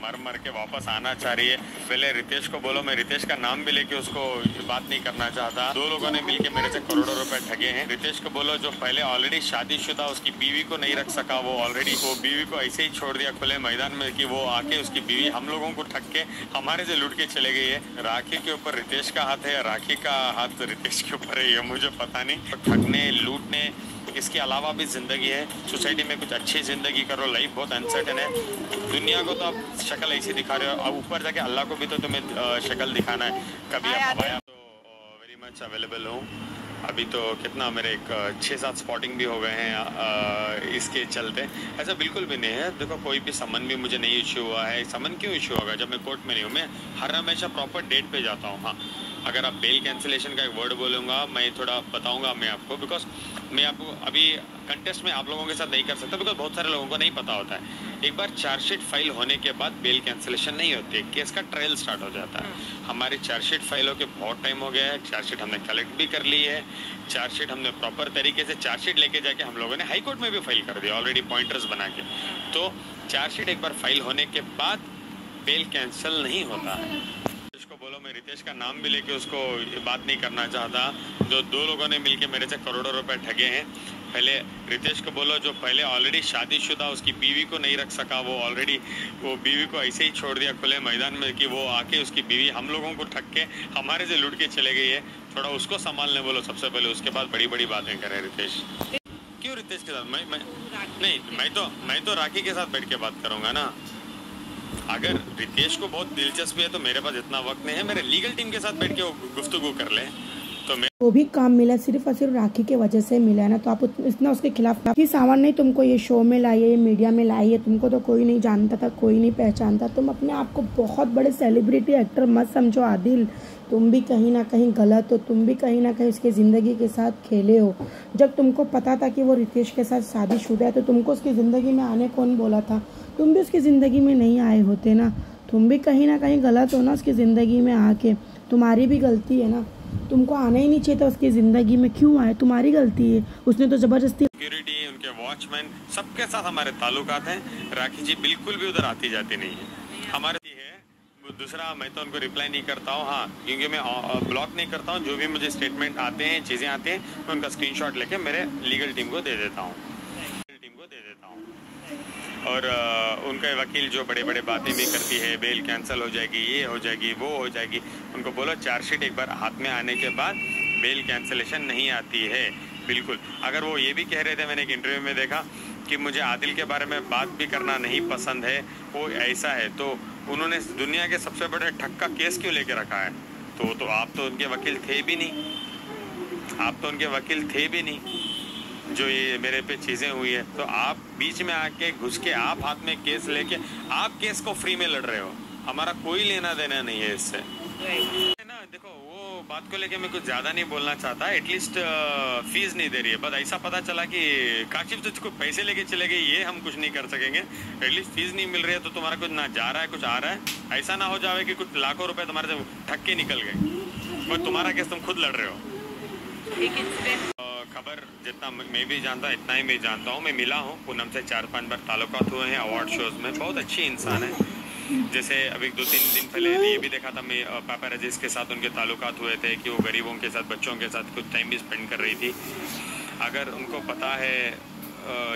मर मर के वापस आना चाह रही है। पहले रितेश को बोलो, मैं रितेश का नाम भी लेके उसको बात नहीं करना चाहता। दो लोगों ने मिलके मेरे से करोड़ों रुपए ठगे हैं। रितेश को बोलो जो पहले ऑलरेडी शादीशुदा उसकी बीवी को नहीं रख सका, वो ऑलरेडी वो बीवी को ऐसे ही छोड़ दिया खुले मैदान में कि वो आके उसकी बीवी हम लोगों को ठग के हमारे से लूट के चले गई है। राखी के ऊपर रितेश का हाथ है, राखी का हाथ रितेश के ऊपर है, ये मुझे पता नहीं। ठगने लूटने इसके अलावा भी जिंदगी है। सोसाइटी में कुछ अच्छी जिंदगी करो। लाइफ बहुत अनसर्टेन है। दुनिया को तो आप शक्ल ऐसी दिखा रहे हो, अब ऊपर जाके अल्लाह को भी तो तुम्हें शक्ल दिखाना है। कभी आप आया तो वेरी मच अवेलेबल हूँ। अभी तो कितना मेरे एक 6-7 स्पॉटिंग भी हो गए हैं इसके चलते। ऐसा बिल्कुल भी नहीं है। देखो कोई भी समन भी मुझे नहीं इश्यू हुआ है। समन क्यों इश्यू होगा जब मैं कोर्ट में नहीं हूँ? मैं हर हमेशा प्रॉपर डेट पे जाता हूँ। हाँ, अगर आप बेल कैंसिलेशन का एक वर्ड बोलूँगा, मैं थोड़ा बताऊँगा मैं आपको, बिकॉज मैं आपको अभी कंटेस्ट में आप लोगों के साथ नहीं कर सकता, बिकॉज बहुत सारे लोगों को नहीं पता होता है। एक बार चार्जशीट फाइल होने के बाद बेल कैंसिलेशन नहीं होती है, केस का ट्रायल स्टार्ट हो जाता है। हमारी चार्जशीट फाइल होकर बहुत टाइम हो गया है। चार्जशीट हमने कलेक्ट भी कर ली है। चार्जशीट हमने प्रॉपर तरीके से चार्जशीट लेके जाके हम लोगों ने हाई कोर्ट में भी फाइल कर दिया ऑलरेडी, पॉइंटर्स बना के। तो चार्जशीट एक बार फाइल होने के बाद बेल कैंसिल नहीं होता है। को बोलो, मैं रितेश का नाम भी लेके उसको बात नहीं करना चाहता। जो दो लोगों ने मिलके मेरे से करोड़ों रुपए ठगे हैं। पहले रितेश को बोलो जो पहले ऑलरेडी शादीशुदा उसकी बीवी को नहीं रख सका, वो ऑलरेडी वो बीवी को ऐसे ही छोड़ दिया खुले मैदान में कि वो आके उसकी बीवी हम लोगों को ठग के हमारे से लूट के चले गई है। थोड़ा उसको संभालने बोलो सबसे पहले, उसके बाद बड़ी बड़ी बातें करे रितेश। क्यों रितेश के साथ? मैं तो राखी के साथ बैठ के बात करूंगा ना। अगर रितेश को बहुत दिलचस्पी है तो मेरे पास इतना वक्त नहीं है। मेरे लीगल टीम के साथ बैठ के गुफ्तगू कर ले तो मैं वो भी काम मिला सिर्फ और सिर्फ राखी के वजह से मिला है ना। तो आप इतना उसके खिलाफ काफी सामान नहीं तुमको ये शो में लाई है, ये मीडिया में लाई है। तुमको तो कोई नहीं जानता था, कोई नहीं पहचानता। तुम अपने आप को बहुत बड़े सेलिब्रिटी एक्टर मत समझो आदिल। तुम भी कहीं ना कहीं गलत हो। तुम भी कहीं ना कहीं उसकी ज़िंदगी के साथ खेले हो। जब तुमको पता था कि वो रितेश के साथ शादीशुदा है तो तुमको उसकी ज़िंदगी में आने कौन बोला था? तुम भी उसकी ज़िंदगी में नहीं आए होते ना। तुम भी कहीं ना कहीं गलत हो ना उसकी ज़िंदगी में आके। तुम्हारी भी गलती है ना। तुमको आना ही नहीं चाहिए था उसकी ज़िंदगी में। क्यों आए? तुम्हारी गलती है। उसने तो ज़बरदस्ती। सिक्योरिटी, उनके वॉचमैन, सबके साथ हमारे ताल्लुकात हैं। राखी जी बिल्कुल भी उधर आती जाती नहीं है। हमारे है दूसरा, मैं तो उनको रिप्लाई नहीं करता हूँ। हाँ, क्योंकि मैं ब्लॉक नहीं करता हूँ। जो भी मुझे स्टेटमेंट आते हैं, चीज़ें आती हैं, मैं उनका स्क्रीनशॉट लेके मेरे लीगल टीम को दे देता हूँ। और उनका वकील जो बड़े बड़े बातें भी करती है, बेल कैंसिल हो जाएगी, ये हो जाएगी, वो हो जाएगी, उनको बोलो चार्जशीट एक बार हाथ में आने के बाद बेल कैंसिलेशन नहीं आती है बिल्कुल। अगर वो ये भी कह रहे थे, मैंने एक इंटरव्यू में देखा कि मुझे आदिल के बारे में बात भी करना नहीं पसंद है, वो ऐसा है, तो उन्होंने दुनिया के सबसे बड़े ठग का केस क्यों लेके रखा है? तो आप तो उनके वकील थे भी नहीं। जो ये मेरे पे चीजें हुई है, तो आप बीच में आके घुस के आप हाथ में केस लेके आप केस को फ्री में लड़ रहे हो। हमारा कोई लेना देना नहीं है इससे, है ना। देखो वो बात को लेके मैं कुछ ज्यादा नहीं बोलना चाहता। एटलीस्ट फीस नहीं दे रही है, बस ऐसा पता चला कि काशिफ तुझको पैसे लेके चले गए, ये हम कुछ नहीं कर सकेंगे। एटलीस्ट फीस नहीं मिल रही है तो तुम्हारा कुछ ना जा रहा है, कुछ आ रहा है। ऐसा ना हो जाए कि कुछ लाखों रुपए तुम्हारे से ठग के निकल गए और तुम्हारा केस तुम खुद लड़ रहे हो। खबर जितना मैं भी जानता इतना ही मैं जानता हूँ। मैं मिला हूँ पूनम से 4-5 बार, ताल्लुकात हुए हैं अवार्ड शोज में। बहुत अच्छी इंसान है। जैसे अभी 2-3 दिन पहले ये भी देखा था मैं, पापाराजीज के साथ उनके ताल्लुकात हुए थे कि वो गरीबों के साथ, बच्चों के साथ कुछ टाइम भी स्पेंड कर रही थी। अगर उनको पता है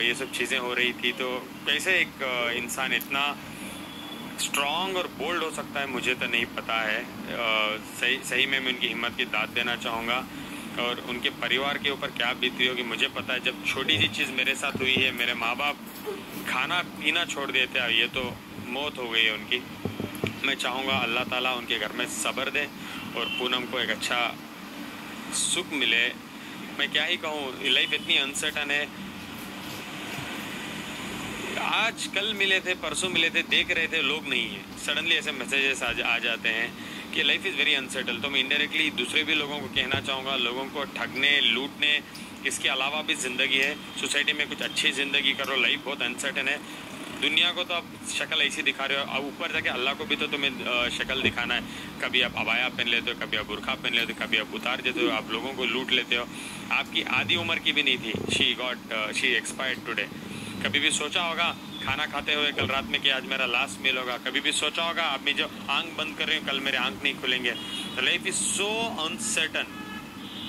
ये सब चीज़ें हो रही थी तो कैसे एक इंसान इतना स्ट्रॉन्ग और बोल्ड हो सकता है, मुझे तो नहीं पता है। सही में मैं उनकी हिम्मत की दाद देना चाहूँगा। और उनके परिवार के ऊपर क्या बीती होगी मुझे पता है। जब छोटी सी चीज़ मेरे साथ हुई है, मेरे माँ बाप खाना पीना छोड़ दिए थे, ये तो मौत हो गई है उनकी। मैं चाहूँगा अल्लाह ताला उनके घर में सब्र दे और पूनम को एक अच्छा सुख मिले। मैं क्या ही कहूँ, लाइफ इतनी अनसर्टन है। आज कल मिले थे, परसों मिले थे, देख रहे थे, लोग नहीं है। सडनली ऐसे मैसेजेस आ जाते हैं कि लाइफ इज़ वेरी अनसेटल। तो मैं इनडायरेक्टली दूसरे भी लोगों को कहना चाहूँगा, लोगों को ठगने लूटने इसके अलावा भी ज़िंदगी है। सोसाइटी में कुछ अच्छी ज़िंदगी करो। लाइफ बहुत अनसर्टन है। दुनिया को तो आप शक्ल ऐसी दिखा रहे हो, अब ऊपर जाके अल्लाह को भी तो तुम्हें शक्ल दिखाना है। कभी आप अबाया पहन लेते हो, कभी आप बुरखा पहन लेते हो, कभी आप उतार देते हो, आप लोगों को लूट लेते हो। आपकी आधी उम्र की भी नहीं थी। She expired today. कभी भी सोचा होगा खाना खाते हुए कल रात में कि आज मेरा लास्ट मील होगा, कभी भी सोचा होगा अभी जो आंख बंद कर रही हूँ कल मेरे आंख नहीं खुलेंगे। लाइफ इज सो अनसर्टन,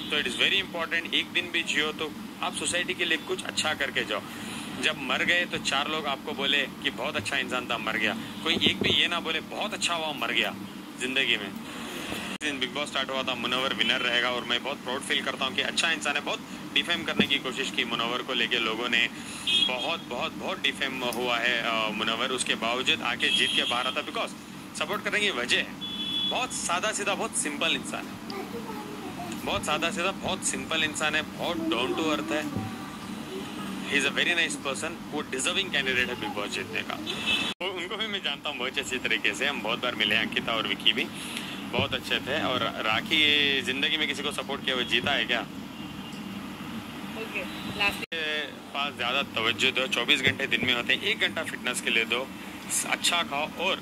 तो इट इज़ वेरी इंपॉर्टेंट एक दिन भी जियो तो आप सोसाइटी के लिए कुछ अच्छा करके जाओ। जब मर गए तो 4 लोग आपको बोले कि बहुत अच्छा इंसान था मर गया, कोई एक भी ये ना बोले बहुत अच्छा हुआ मर गया जिंदगी में। दिन बिग बॉस स्टार्ट हुआ था मुनव्वर विनर रहेगा और मैं बहुत प्राउड फील करता हूँ कि अच्छा इंसान है। बहुत डिफेम करने की कोशिश की मुनव्वर को लेके लोगों ने, बहुत डिफेम हुआ है मुनव्वर, उसके बावजूद आके जीत के बाहर आता। बिकॉज सपोर्ट करने की वजह है बहुत सादा सीधा, बहुत सिंपल इंसान है, बहुत सादा सीधा, बहुत सिंपल इंसान है, बहुत डाउन टू अर्थ है। He is a very nice person, वो डिजर्विंग कैंडिडेट है बिग बॉस जीतने का। तो उनको भी मैं जानता हूँ बहुत अच्छी तरीके से, हम बहुत बार मिले, अंकिता और विकी भी बहुत अच्छे थे। और राखी जिंदगी में किसी को सपोर्ट किया हुआ जीता है क्या? पास ज़्यादा तवज्जो दो, 24 घंटे दिन में होते हैं, 1 घंटा फिटनेस के लिए दो, अच्छा खाओ और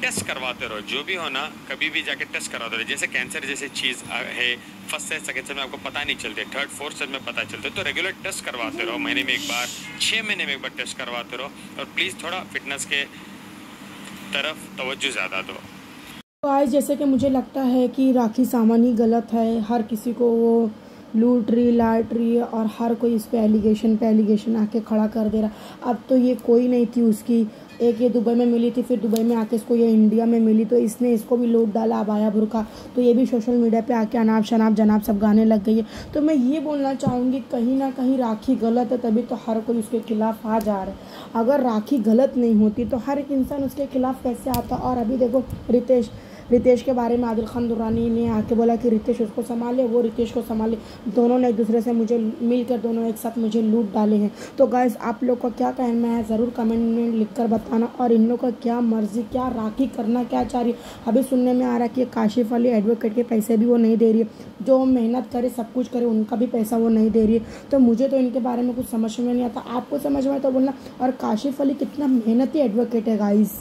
टेस्ट करवाते रहो। जो भी हो ना कभी भी जाके टेस्ट करवाते रहो। जैसे कैंसर जैसी चीज़ है, फर्स्ट स्टेज सेकंड स्टेज में आपको पता नहीं चलते, थर्ड फोर्थ स्टेज में पता चलते, तो रेगुलर टेस्ट करवाते रहो। महीने में 1 बार, 6 महीने में 1 बार टेस्ट करवाते रहो और प्लीज़ थोड़ा फिटनेस के तरफ तवज्जो ज़्यादा दो। तो आज जैसे कि मुझे लगता है कि राखी सामान ही गलत है, हर किसी को वो लूट रही लाट रही है और हर कोई इस पे एलिगेशन आके खड़ा कर दे रहा। अब तो ये कोई नहीं थी उसकी, एक ये दुबई में मिली थी, फिर दुबई में आके इसको ये इंडिया में मिली, तो इसने इसको भी लूट डाला अबाया बुर्का, तो ये भी सोशल मीडिया पे आके अनाप शनाप जनाब सब गाने लग गई है। तो मैं ये बोलना चाहूँगी कहीं ना कहीं राखी गलत है, तभी तो हर कोई उसके खिलाफ आ जा रहा है। अगर राखी गलत नहीं होती तो हर एक इंसान उसके खिलाफ कैसे आता। और अभी देखो रितेश के बारे में आदिल खान दुरानी ने आके बोला कि रितेश उसको संभाले, वो रितेश को संभाले, दोनों ने एक दूसरे से मुझे मिलकर दोनों एक साथ मुझे लूट डाले हैं। तो गाइस आप लोग का क्या कहना है ज़रूर कमेंट में लिखकर बताना। और इन लोग का क्या मर्जी, क्या राखी करना क्या चाह रही है। अभी सुनने में आ रहा है कि काशिफ अली एडवोकेट के पैसे भी वो नहीं दे रही है, जो मेहनत करे सब कुछ करे उनका भी पैसा वो नहीं दे रही है। तो मुझे तो इनके बारे में कुछ समझ में नहीं आता, आपको समझ में तो बोलना। और काशिफ अली कितना मेहनती एडवोकेट है गाइस।